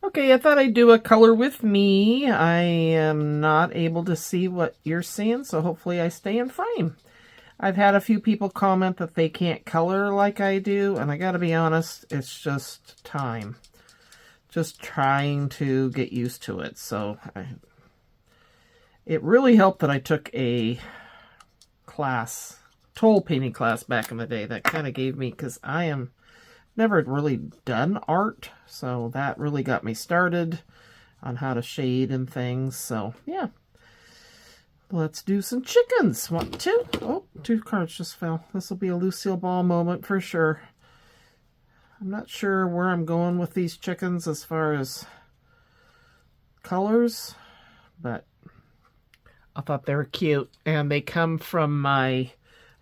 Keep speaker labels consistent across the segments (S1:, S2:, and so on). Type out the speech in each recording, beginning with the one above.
S1: Okay, I thought I'd do a color with me. I am not able to see what you're seeing, so hopefully I stay in frame. I've had a few people comment that they can't color like I do, and I gotta be honest, it's just time. Just trying to get used to it. So it really helped that I took a class, toll painting class back in the day. That kind of gave me, because I am never really done art, so that really got me started on how to shade and things. So yeah, let's do some chickens. One, two. Oh, two cards just fell. This will be a Lucille Ball moment for sure. I'm not sure where I'm going with these chickens as far as colors, but I thought they were cute, and they come from my, I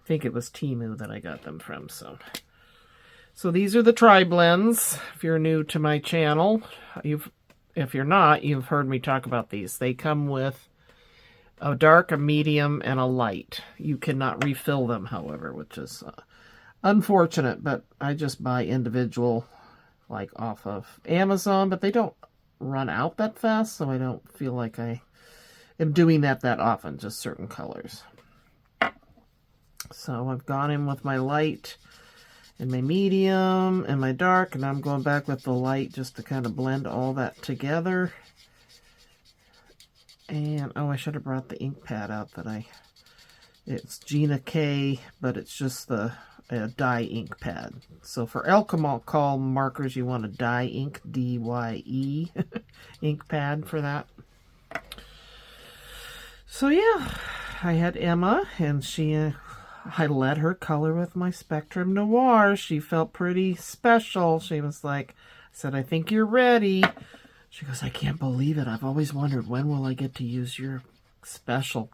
S1: think it was Temu that I got them from. So these are the tri-blends. If you're new to my channel, if you're not, you've heard me talk about these. They come with a dark, a medium, and a light. You cannot refill them, however, which is unfortunate, but I just buy individual, like off of Amazon, but they don't run out that fast, so I don't feel like I am doing that often, just certain colors. So I've gone in with my light and my medium and my dark, and I'm going back with the light just to kind of blend all that together. And oh, I should have brought the ink pad out it's Gina K, but it's just the dye ink pad. So for alcohol markers, you want a dye ink, D-Y-E, ink pad for that. So yeah, I had Emma, and I let her color with my Spectrum Noir. She felt pretty special. She was like, I said, I think you're ready. She goes, I can't believe it. I've always wondered, when will I get to use your special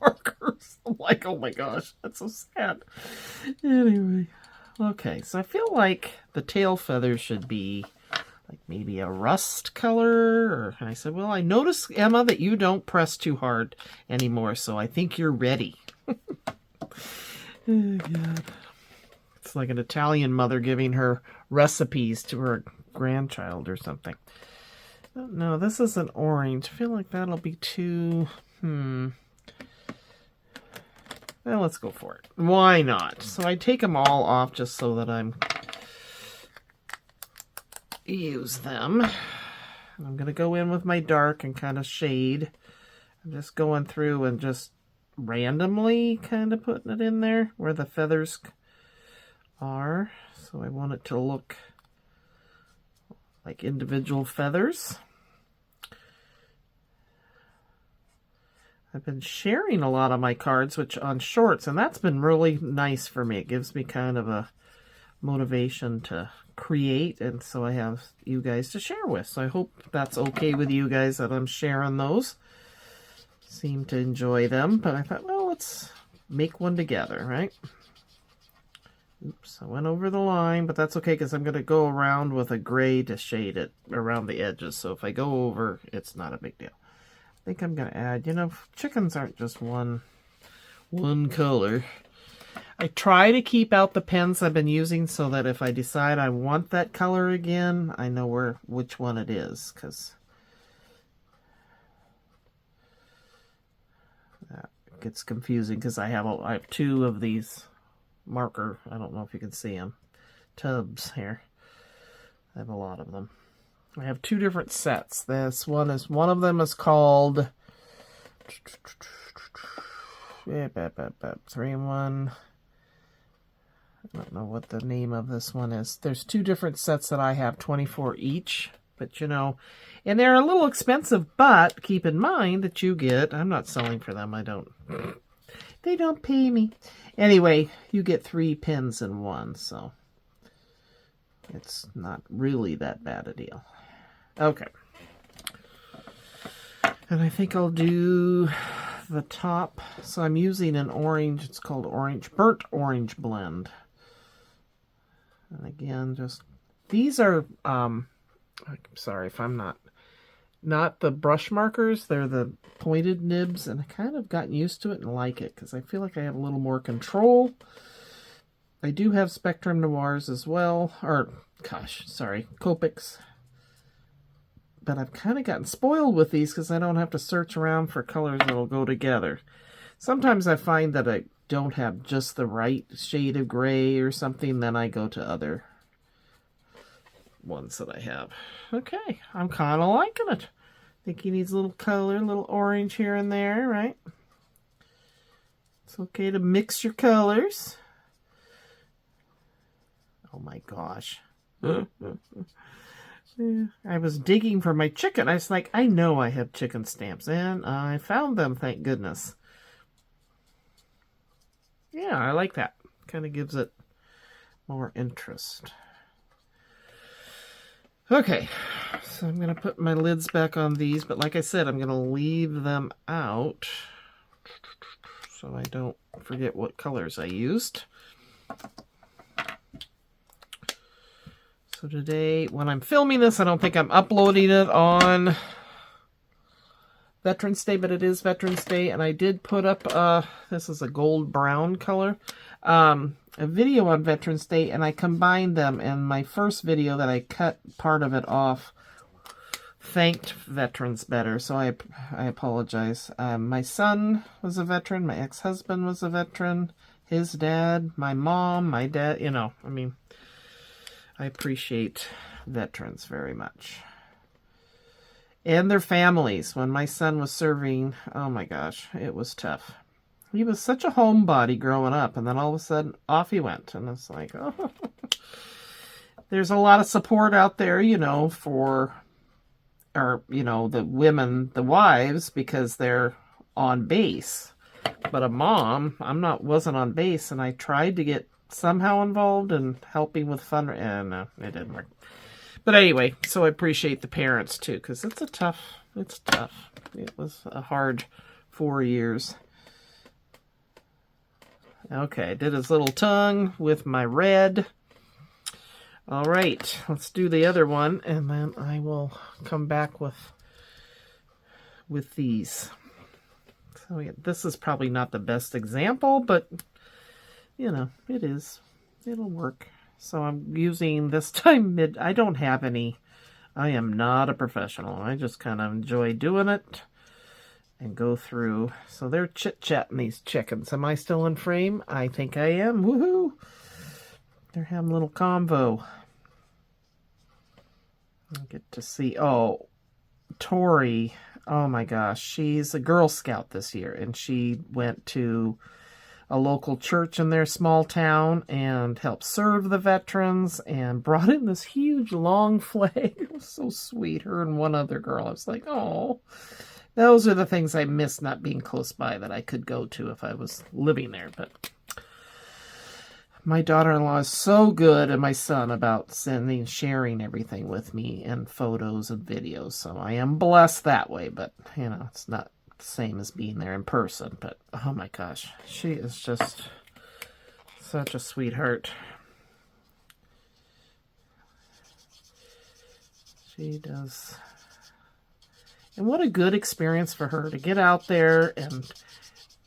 S1: markers? I'm like, oh my gosh, that's so sad. Anyway, okay, so I feel like the tail feathers should be like maybe a rust color. And I said, well, I noticed, Emma, that you don't press too hard anymore, so I think you're ready. Oh, God. It's like an Italian mother giving her recipes to her grandchild or something. No, this is an orange. I feel like that'll be too... Well, let's go for it. Why not? So I take them all off just so that I'm... use them. I'm going to go in with my dark and kind of shade. I'm just going through and just randomly kind of putting it in there where the feathers are. So I want it to look like individual feathers. I've been sharing a lot of my cards on shorts, and that's been really nice for me. It gives me kind of a motivation to create, and so I have you guys to share with. So I hope that's okay with you guys that I'm sharing those. Seem to enjoy them, but I thought, well, let's make one together, right? Oops, I went over the line, but that's okay because I'm going to go around with a gray to shade it around the edges. So if I go over, it's not a big deal. I think I'm going to add, chickens aren't just one color. I try to keep out the pens I've been using so that if I decide I want that color again, I know which one it is, because that gets confusing because I have two of these marker, I don't know if you can see them, tubs here. I have a lot of them. I have two different sets. One of them is called 3-in-1. I don't know what the name of this one is. There's two different sets that I have, 24 each. But and they're a little expensive, but keep in mind that you get, I'm not selling for them, they don't pay me. Anyway, you get 3 pens in one, so it's not really that bad a deal. Okay. And I think I'll do the top. So I'm using an orange, it's called burnt orange blend. And again, these are, I'm sorry if I'm not the brush markers, they're the pointed nibs, and I kind of gotten used to it and like it because I feel like I have a little more control. I do have Spectrum Noirs as well, or gosh, sorry, Copics. but I've kind of gotten spoiled with these because I don't have to search around for colors that'll go together. Sometimes I find that I don't have just the right shade of gray or something, then I go to other ones that I have. Okay, I'm kind of liking it. I think he needs a little color, a little orange here and there, right? It's okay to mix your colors. Oh my gosh. I was digging for my chicken. I was like, I know I have chicken stamps, and I found them, thank goodness. Yeah, I like that. Kind of gives it more interest. Okay, so I'm going to put my lids back on these, but like I said, I'm going to leave them out so I don't forget what colors I used. So today, when I'm filming this, I don't think I'm uploading it on Veterans Day, but it is Veterans Day, and I did put up, this is a gold brown color, a video on Veterans Day, and I combined them, and my first video that I cut part of it off thanked veterans better, so I apologize. My son was a veteran, my ex-husband was a veteran, his dad, my mom, my dad, you know, I mean, I appreciate veterans very much. And their families. When my son was serving, oh my gosh, it was tough. He was such a homebody growing up, and then all of a sudden, off he went. And it's like, oh. There's a lot of support out there, you know, for, or, you know, the women, the wives, because they're on base. But a mom, wasn't on base, and I tried to get somehow involved in helping with and no, it didn't work. But anyway, so I appreciate the parents too, because it's tough. It was a hard 4 years. Okay, I did his little tongue with my red. All right, let's do the other one, and then I will come back with these. So yeah, this is probably not the best example, but you know, it is. It'll work. So I'm using this time I don't have any. I am not a professional. I just kind of enjoy doing it and go through. So they're chit-chatting, these chickens. Am I still in frame? I think I am. Woohoo! They're having a little convo. I get to see. Oh, Tori. Oh my gosh. She's a Girl Scout this year, and she went to a local church in their small town and helped serve the veterans and brought in this huge long flag. It was so sweet. Her and one other girl. I was like, oh, those are the things I miss not being close by that I could go to if I was living there. But my daughter-in-law is so good, and my son, about sharing everything with me and photos and videos. So I am blessed that way, but you know, it's not same as being there in person. But oh my gosh, she is just such a sweetheart. She does. And what a good experience for her to get out there and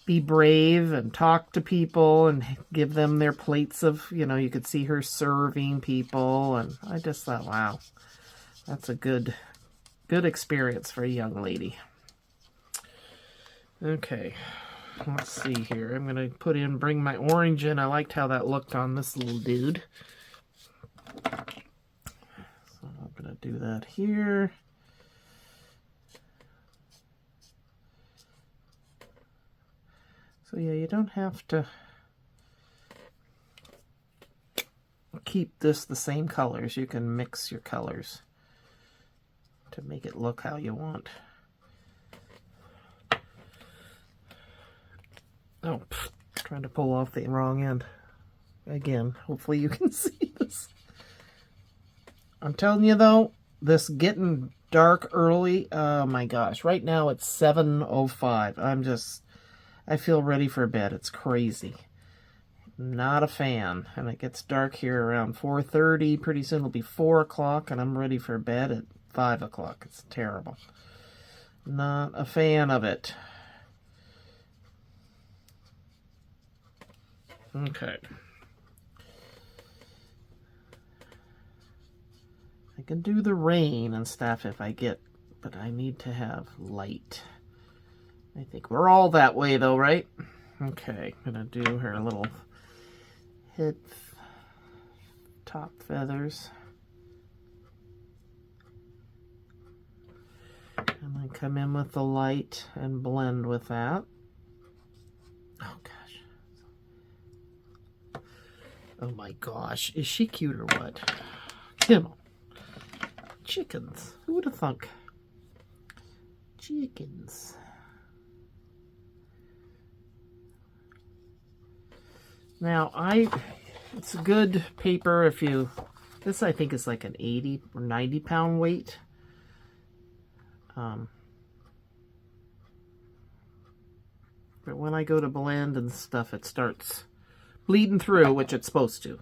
S1: be brave and talk to people and give them their plates of, you know, you could see her serving people, and I just thought, wow, that's a good experience for a young lady. Okay, let's see here. I'm going to bring my orange in. I liked how that looked on this little dude. So I'm going to do that here. So yeah, you don't have to keep this the same colors. You can mix your colors to make it look how you want. Oh, trying to pull off the wrong end. Again, hopefully you can see this. I'm telling you though, this getting dark early, oh my gosh. Right now it's 7:05. I feel ready for bed. It's crazy. Not a fan. And it gets dark here around 4:30. Pretty soon it'll be 4 o'clock, and I'm ready for bed at 5 o'clock. It's terrible. Not a fan of it. Okay. I can do the rain and stuff if I get, but I need to have light. I think we're all that way though, right? Okay, gonna do her little head top feathers. And then come in with the light and blend with that. Oh gosh. Oh my gosh. Is she cute or what? Come on. Chickens. Who would have thunk? Chickens. Now, it's a good paper if you, this I think is like an 80 or 90 pound weight. But when I go to blend and stuff, it starts bleeding through, which it's supposed to.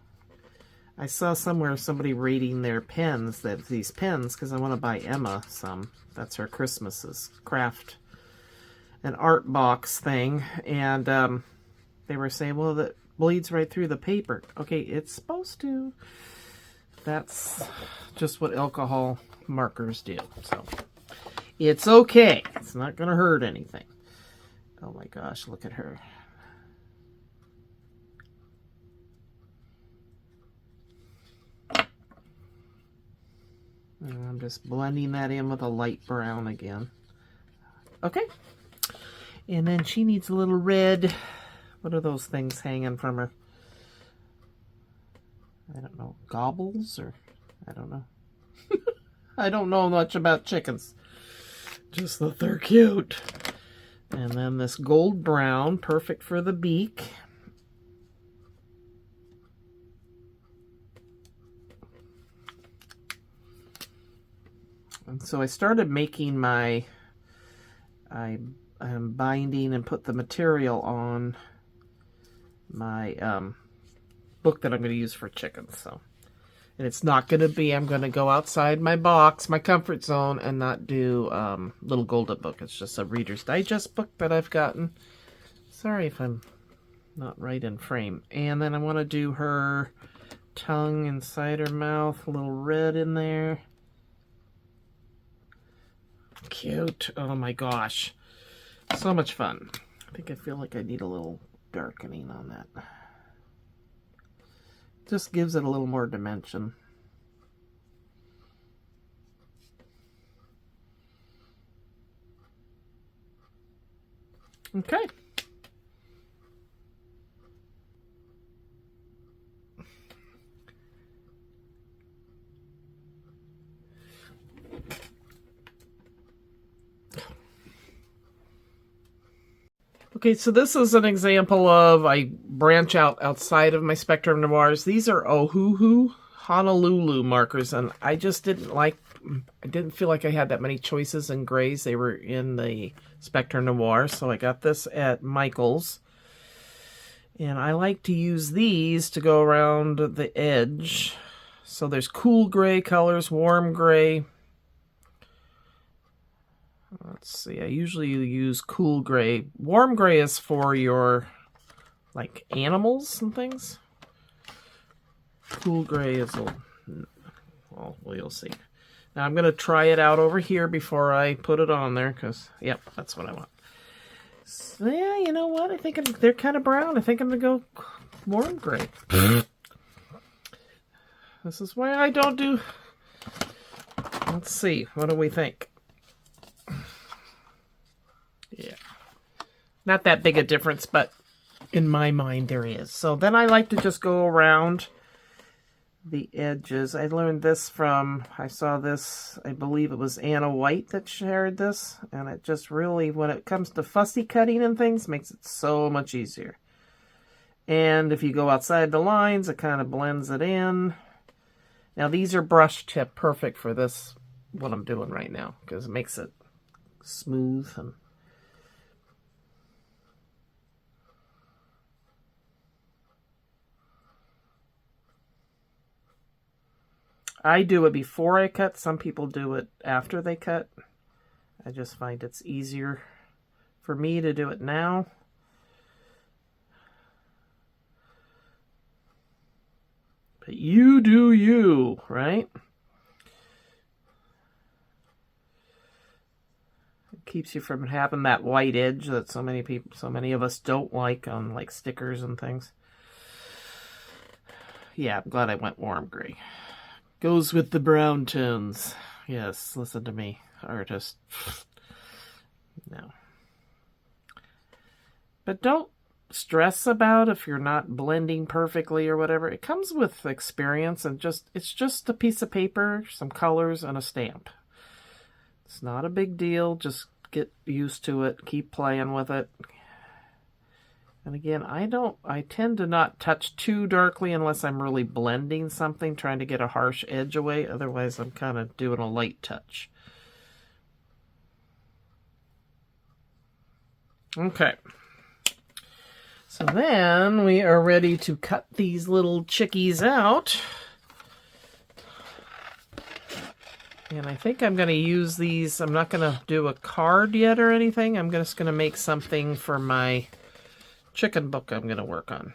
S1: I saw somewhere somebody rating their pens, that these pens, because I want to buy Emma some. That's her Christmas's craft, an art box thing. And they were saying, well, that bleeds right through the paper. Okay, it's supposed to. That's just what alcohol markers do. So it's okay. It's not going to hurt anything. Oh my gosh, look at her. And I'm just blending that in with a light brown again. Okay. And then she needs a little red. What are those things hanging from her? I don't know. Gobbles or I don't know. I don't know much about chickens. Just that they're cute. And then this gold brown, perfect for the beak. And so I started making my, I'm binding and put the material on my book that I'm going to use for chickens. So, and it's not going to be, I'm going to go outside my box, my comfort zone, and not do Little Golden Book. It's just a Reader's Digest book that I've gotten. Sorry if I'm not right in frame. And then I want to do her tongue inside her mouth, a little red in there. Cute. Oh my gosh. So much fun. I feel like I need a little darkening on that. Just gives it a little more dimension. Okay. Okay, so this is an example of I branch out outside of my Spectrum Noirs. These are Ohuhu Honolulu markers, and I just didn't feel like I had that many choices in grays. They were in the Spectrum Noir, so I got this at Michael's. And I like to use these to go around the edge. So there's cool gray colors, warm gray. Let's see, I usually use cool gray. Warm gray is for your, like, animals and things. Cool gray is, well, you'll see. Now I'm going to try it out over here before I put it on there, because, yep, that's what I want. So, yeah, you know what? I think they're kind of brown. I think I'm going to go warm gray. This is why I don't do... Let's see, what do we think? Yeah, not that big a difference, but in my mind there is. So then I like to just go around the edges. I learned this from, I saw this, I believe it was Anna White that shared this, and it just really, when it comes to fussy cutting and things, makes it so much easier. And if you go outside the lines, it kind of blends it in. Now these are brush tip, perfect for this, what I'm doing right now, because it makes it smooth and I do it before I cut. Some people do it after they cut. I just find it's easier for me to do it now. But you do you, right? Keeps you from having that white edge that so many of us don't like on like stickers and things. Yeah, I'm glad I went warm gray. Goes with the brown tones. Yes, listen to me, artist. No. But don't stress about if you're not blending perfectly or whatever. It comes with experience, and it's just a piece of paper, some colors, and a stamp. It's not a big deal. Just get used to it. Keep playing with it. And again, I tend to not touch too darkly unless I'm really blending something, trying to get a harsh edge away. Otherwise, I'm kind of doing a light touch. Okay. So then we are ready to cut these little chickies out. And I think I'm going to use these. I'm not going to do a card yet or anything. I'm just going to make something for my chicken book I'm going to work on.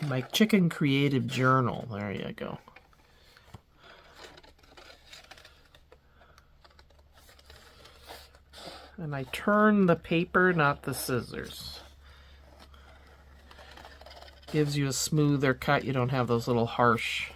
S1: My chicken creative journal. There you go. And I turn the paper, not the scissors. Gives you a smoother cut. You don't have those little harsh.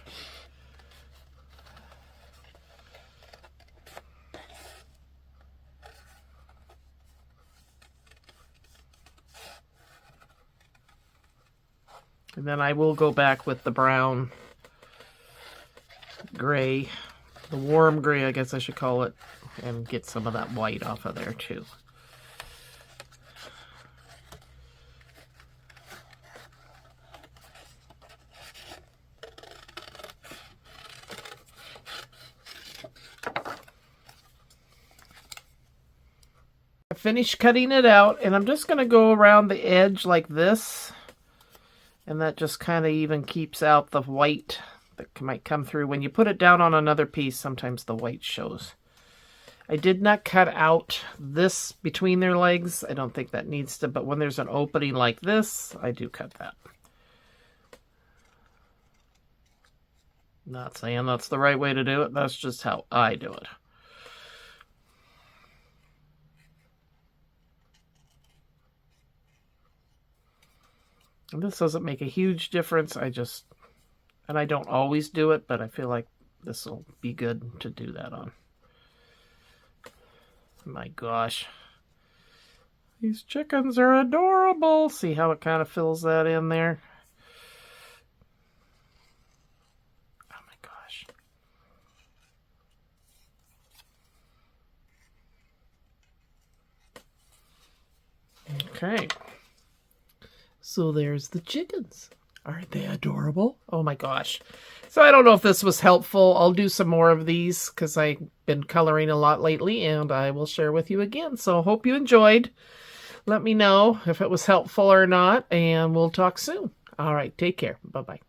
S1: And then I will go back with the brown, gray, the warm gray, I guess I should call it, and get some of that white off of there too. I finished cutting it out, and I'm just going to go around the edge like this. And that just kind of even keeps out the white that might come through. When you put it down on another piece, sometimes the white shows. I did not cut out this between their legs. I don't think that needs to, but when there's an opening like this, I do cut that. Not saying that's the right way to do it. That's just how I do it. And this doesn't make a huge difference. And I don't always do it, but I feel like this will be good to do that on. My gosh. These chickens are adorable. See how it kind of fills that in there? Oh my gosh. Okay. So there's the chickens. Aren't they adorable? Oh my gosh. So I don't know if this was helpful. I'll do some more of these because I've been coloring a lot lately, and I will share with you again. So hope you enjoyed. Let me know if it was helpful or not, and we'll talk soon. All right, take care. Bye-bye.